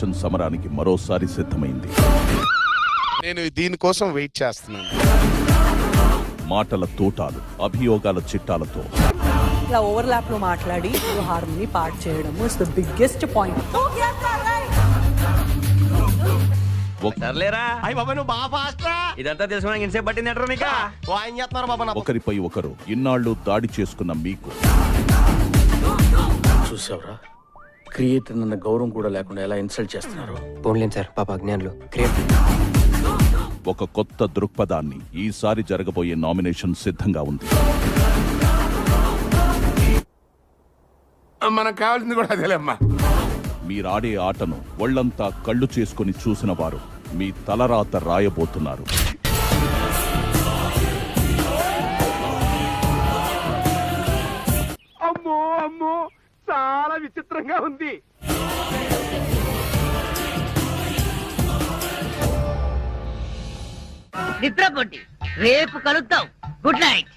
Nomination సమరానికి మరోసారి సిద్ధమైంది. నేను దీనికోసం వెయిట్ చేస్తున్నాను. మాటల తోటాలు, అభియోగాల చిట్టాలతో ఇలా ఓవర్లాప్ లో మాట్లాడి హార్మోని పార్ట్ చేయడం ఇస్ ద బిగ్గెస్ట్ పాయింట్. ఇదంతా తెలుసుకోవడానికి ఇన్సేపు పట్టిందంటారు నీకా? ఒకరిపై ఒకరు ఇన్నాళ్లు దాడి చేసుకున్న మీకు చూసావరా, క్రియేటర్ నన్న గౌరవం కూడా లేకుండా ఎలా ఇన్సల్ట్ చేస్తున్నారు. పోన్లేం సార్, పాప అజ్ఞానులు. ఒక కొత్త దృక్పథాన్ని ఈసారి జరగబోయే నామినేషన్ సిద్ధంగా ఉంది. మనకు కావాల్సింది కూడా అదేలేమ్మా. మీరాడే ఆటను ఒళ్లంతా కళ్ళు చేసుకుని చూసిన వారు మీ తలరాత రాయబోతున్నారు. అమ్మో అమ్మో, చాలా విచిత్రంగా ఉంది. నిద్రపోండి, రేపు కలుద్దాం. Good night.